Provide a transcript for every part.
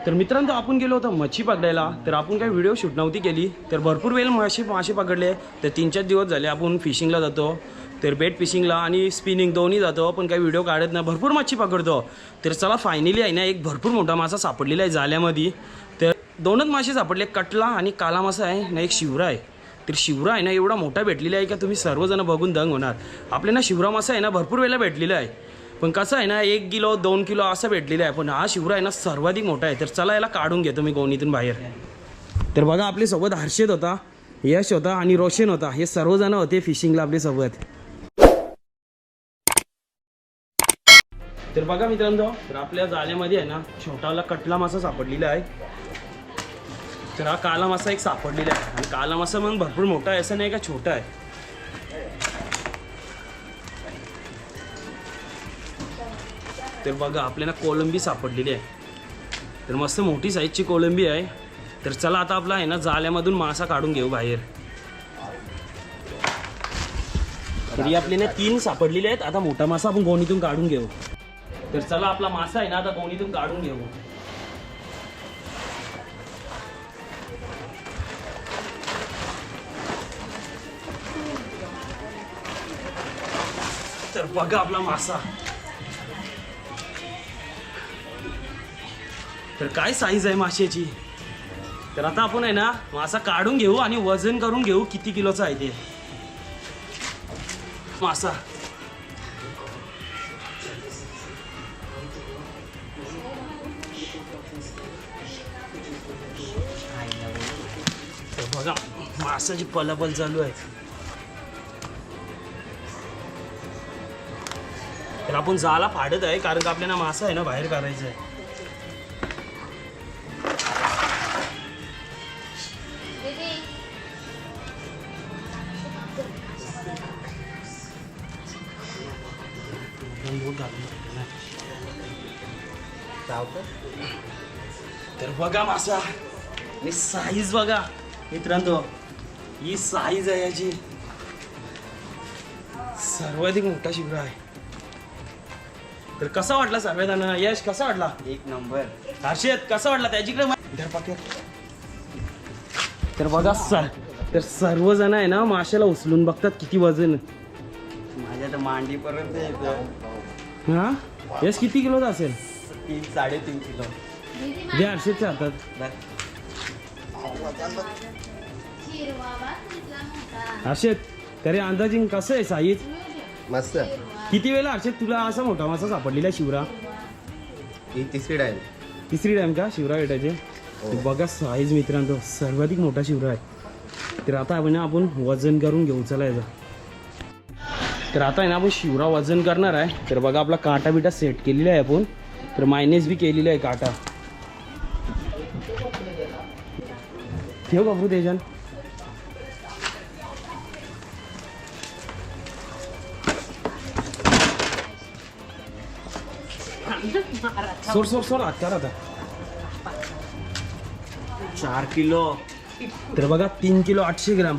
तर मित्रांनो आपण गेलो होतो मच्छी पकडायला. तर आपण काही व्हिडिओ शूट नव्हती केली. तर भरपूर वेळ मासे पकडले. तर 3-4 दिवस झाले आपण फिशिंगला जातो. तर बेट फिशिंगला आणि स्पिनिंग दोन्ही जातो. पण काही व्हिडिओ काढत नाही. भरपूर मच्छी पकडतो. तर चला फायनली आहे ना एक भरपूर मोठा मासा सापडलेला आहे जाल्यामध्ये. तर 2च मासे सापडले, कटला आणि काला मासा आहे ना, एक शिवरा आहे. तर शिवरा आहे ना एवढा मोठा भेटलेला आहे का तुम्ही सर्वजण बघून दंग होणार. आपल्याला शिवरा मासा आहे ना भरपूर वेळेला भेटलेला आहे. पण कसं आहे ना 1 किलो 2 किलो असं भेटलेलं आहे. पण हा शिवरा आहे ना सर्वाधिक मोठा आहे. तर चला याला काढून घेतो मी गोणीतून बाहेर. तर बघा आपल्यासोबत हर्षद होता, यश होता आणि रोशन होता. हे सर्वजण होते फिशिंगला आपल्यासोबत. तर बघा मित्रांनो, तर आपल्या जाळ्यामध्ये आहे ना छोटाला कटला मासा सापडलेला आहे. तर हा काला मासा एक सापडलेला आहे. आणि काला मासा मग भरपूर मोठा आहे, असं नाही का छोटा आहे. तर बघा आपल्याला कोलंबी सापडलेली आहे. तर मस्त मोठी साईजची कोलंबी आहे. तर चला आता आपला आहे ना जाळ्यामधून मासा काढून घेऊ बाहेर. तरी आपल्याला 3 सापडलेले आहेत. आता मोठा मासा आपण गोणीतून काढून घेऊ. तर चला आपला मासा आहे ना आता गोणीतून काढून घेऊ. तर बघा आपला मासा. तर काय साईज आहे माशाची. तर आता आपण आहे ना मासा काढून घेऊ आणि वजन करून घेऊ किती किलोचा आहे ते मासा. तर बघा मासाची पलापल चालू आहे. तर आपण जाला फाडत आहे कारण का आपल्याला मासा आहे ना बाहेर काढायचा आहे. तर बघा मासा आणि साईज बघा मित्रांनो, ही साईज आहे याची. सर्वाधिक मोठा शिवरा आहे. तर कसा वाटला सर्वजण. यश कसा वाटला. 1 नंबर. हर्षद कसा वाटला त्याच्याकडे. तर बघा तर सर्वजण आहे ना माशाला उचलून बघतात किती वजन. माझ्या तर मांडीपर्यंत येतं. हा यश किती किलोचा असेल. 3-3.5 किलो. जे हर्षदच्या हातात. हर्षद तरी अंदाजे कसं आहे साईज. मस्त. किती वेळा हर्षद तुला असा मोठा मासा सापडलेला शिवरा. ही 3री टाइम. 3री टाइम का शिवरा भेटायचे. बघा साईज मित्रांनो सर्वाधिक मोठा शिवरा आहे. तर आता आपण वजन करून घेऊ चला याचा. तर आता आहे ना आपण शिवरा वजन करणार आहे. तर बघा आपला काटा बिटा सेट केलेला आहे आपण. तर मायनेस बी केलेला आहे काटा. ठेव बाबू तेजन. सोड हात कर आता. 4 किलो. तर बघा 3 किलो 800 ग्रॅम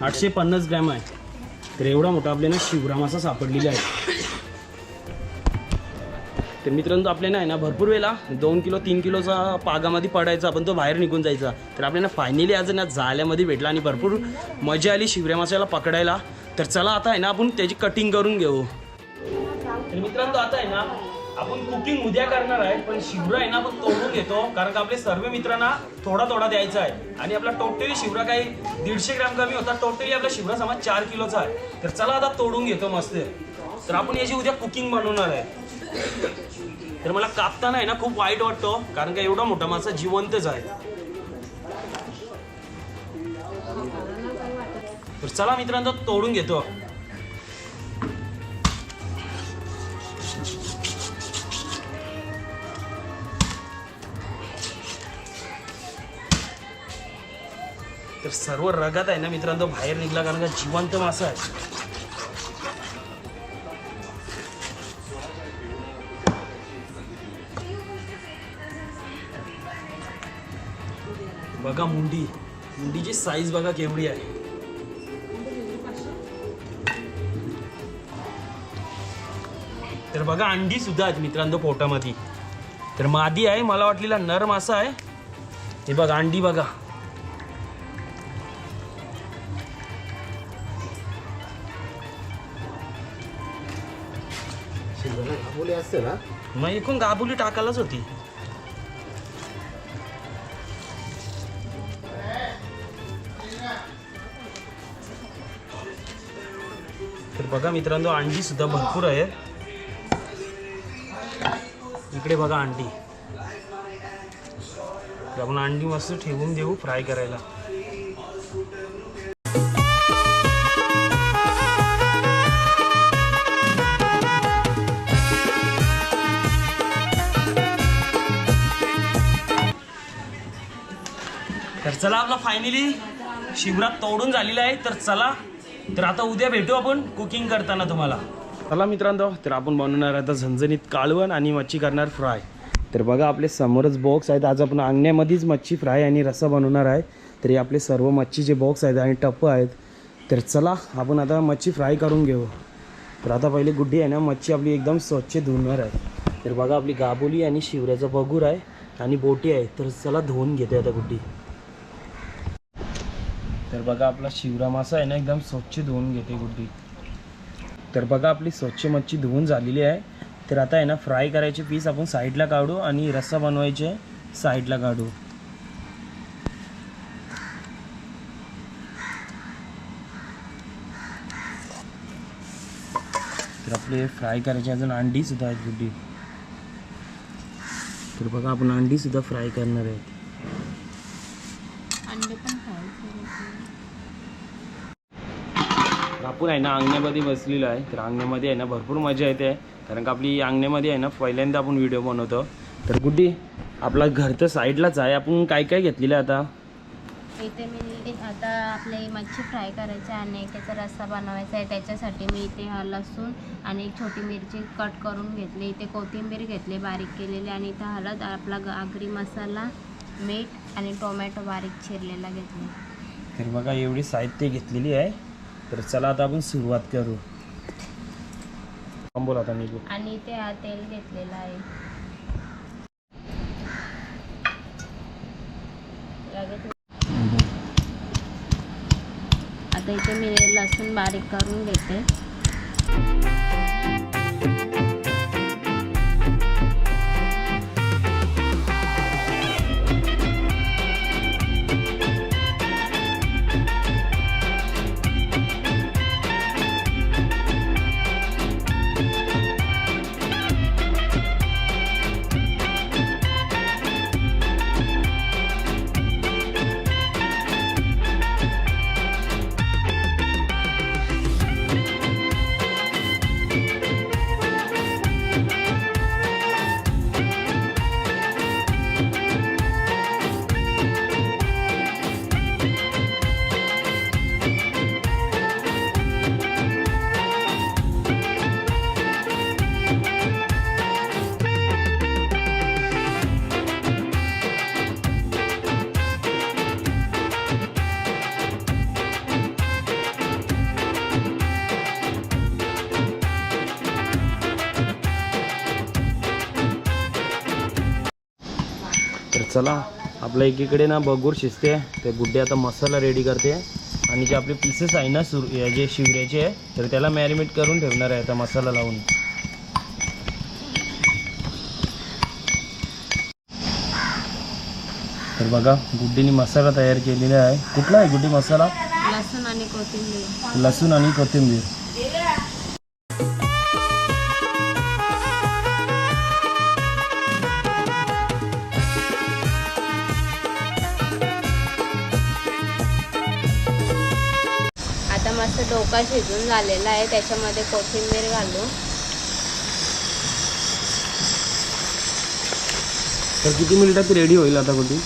850 ग्रॅम आहे. तर एवढा मोठा आपल्याला शिवरा मासा सापडलेला आहे. तर मित्रांनो आपल्याला आहे ना भरपूर वेळेला 2 किलो 3 किलोचा पागामध्ये पडायचा पण तो बाहेर निघून जायचा. तर आपल्याला फायनली आज ना जाळ्यामध्ये भेटला आणि भरपूर मजा आली शिवऱ्या माशाला पकडायला. तर चला आता आहे ना आपण त्याची कटिंग करून घेऊ. तर मित्रांनो आता आहे ना आपण कुकिंग उद्या करणार आहे. पण शिवरा आहे ना आपण तोडून घेतो कारण का आपले सर्व मित्रांना थोडा थोडा द्यायचा आहे. आणि आपला टोटली शिवरा काही 150 ग्रॅम कमी होता. टोटली आपला शिवरा समाज 4 किलोचा आहे. तर चला आता तोडून घेतो मस्त. तर आपण याची उद्या कुकिंग बनवणार आहे. तर मला कापताना आहे ना खूप वाईट वाटतो कारण का एवढा मोठा मासा जिवंतच आहे. तर चला मित्रांनो तोडून घेतो. तर सर्व रगात आहे ना मित्रांनो बाहेर निघला कारण का जिवंत मासा आहे. बघा मुंडीची साईज बघा केवढी आहे. तर बघा अंडी सुद्धा आहेत मित्रांनो पोटामध्ये. तर मादी आहे, मला वाटलेला नर मासा आहे. हे बघा अंडी बघा. गाबोली असते ना, मग एकूण गाबुली टाकायलाच होती. तर बघा मित्रांनो, अंडी सुद्धा भरपूर आहे. इकडे बघा अंडी. आपण अंडी मस्त ठेवून देऊ फ्राय करायला. तर चला, आपला फायनली शिवरात तोडून झालेला आहे. तर चला, तर आता उद्या भेटू आपण कुकिंग करताना तुम्हाला. चला मित्रांनो, तर आपण बनवणार आता झणझणीत कालवण आणि मच्छी करणार फ्राय. तर बघा आपले समोरच बॉक्स आहेत. आज आपण अंगण्यामध्येच मच्छी फ्राय आणि रस्सा बनवणार आहे. तरी आपले सर्व मच्छीचे बॉक्स आहेत आणि टप्प आहेत. तर चला, आपण आता मच्छी फ्राय करून घेऊ. तर आता पहिले गुड्डी आहे ना, मच्छी आपली एकदम स्वच्छ धुवणार आहे. तर बघा आपली गाबोली आणि शिवऱ्याचा बगूर आहे आणि बोटी आहे. तर चला धुवून घेते आता गुड्डी. तर बघा आपला शिवरा मासा आहे ना, एकदम स्वच्छ धुवून घेते गुड्डी. तर बघा आपली स्वच्छ मच्छी धुवून झालेली आहे. तर आता आहे ना, फ्राय करायचे पीस आपण साईडला काढू आणि रस्सा बनवायचे साईडला काढू. तर आपले फ्राय करायचे अजून अंडी सुद्धा आहेत गुड्डी. तर बघा आपण अंडी सुद्धा फ्राय करणार आहेत. आपण आहे ना अंगण्यामध्ये बसलेलो आहे. तर अंगण्यामध्ये आहे ना भरपूर मजा येते, कारण का आपली अंगण्यामध्ये आहे ना पहिल्यांदा आपण व्हिडिओ बनवतो. तर गुड्डी, आपला घर तर साईडलाच आहे. आपण काय काय घेतलेलं आहे आता? इथे मी आता आपले मच्छी फ्राय करायची आणि त्याचा रस्सा बनवायचा आहे. त्याच्यासाठी मी इथे लसूण आणि एक छोटी मिरची कट करून घेतली. इथे कोथिंबीर घेतली बारीक केलेली आणि इथे हळद, आपला आगरी मसाला, मीठ आणि टोमॅटो बारीक चिरलेला घेतले. तर बघा एवढी साहित्य घेतलेली आहे. तर चला आता आपण सुरुवात करू. बोला आता निघू. आणि इथे हा तेल घेतलेला आहे. आता इथे मी लसूण बारीक करून घेते. तर चला, आपल्या एकीकडे ना बगूर शिजते. ते गुड्डे आता मसाला रेडी करते आणि जे आपले पीसेस आहे ना जे शिवऱ्याचे आहे, तर त्याला मॅरिनेट करून ठेवणार आहे आता मसाला लावून. तर बघा गुड्डीने मसाला तयार केलेला आहे. कुठला आहे गुड्डी मसाला? लसूण आणि कोथिंबीर. लसूण आणि कोथिंबीर. आता मस्त डोका शिजून झालेला आहे. त्याच्यामध्ये कोथिंबीर घालू. तर किती मिनिटात रेडी होईल आता गुड्डी?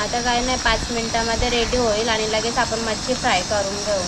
आता काही नाही, 5 मिनिटामध्ये रेडी होईल आणि लगेच आपण मच्छी फ्राय करून घेऊ.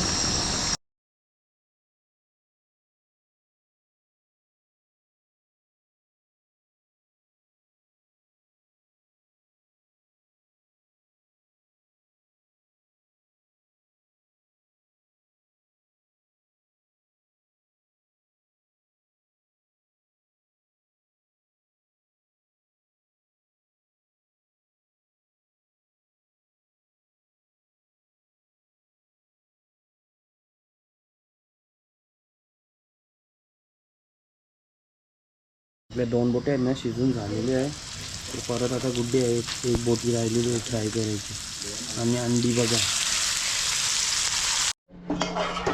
आपल्या 2 बोटे आहेत ना शिजून झालेले आहे. तर परत आता गुड्डे आहेत, एक बोटी राहिलेली आहे फ्राय करायची. आणि अंडी बघा.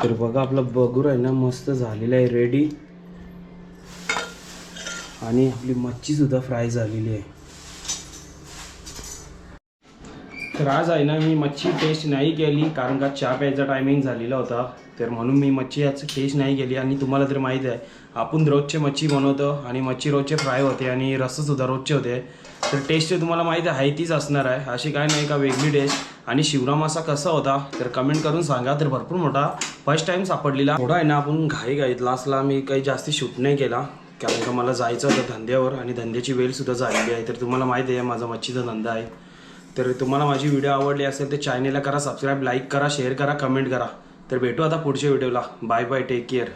तर बघा आपलं बगूर आहे ना मस्त झालेलं आहे रेडी. आणि आपली मच्छी सुद्धा फ्राय झालेली आहे. तर आज आहे ना मी मच्छी टेस्ट नाही केली कारण का चहा प्यायचा टायमिंग झालेला होता. तर म्हणून मी मच्छी आज टेस्ट नाही केली. आणि तुम्हाला तर माहीत आहे आपण रोजचे मच्छी बनवतो आणि मच्छी रोजचे फ्राय होते आणि रस्सासुद्धा रोजचे होते. तर टेस्ट तुम्हाला माहीत आहे तीच असणार आहे, अशी काय नाही का वेगळी टेस्ट. आणि शिवराम असा कसा होता तर कमेंट करून सांगा. तर भरपूर मोठा फर्स्ट टाईम सापडलेला. थोडा आहे ना आपण घाईत लास्टला मी काही जास्ती शूट नाही केला कारण का मला जायचं होतं धंद्यावर आणि धंद्याची वेळसुद्धा झालेली आहे. तर तुम्हाला माहिती आहे माझा मच्छीचा धंदा आहे. तर तुम्हाला माझी व्हिडिओ आवडली असेल तर चॅनेलला करा सबस्क्राईब, लाईक करा, शेअर करा, कमेंट करा. तर भेटू आता पुढच्या व्हिडिओला. Bye bye, take care.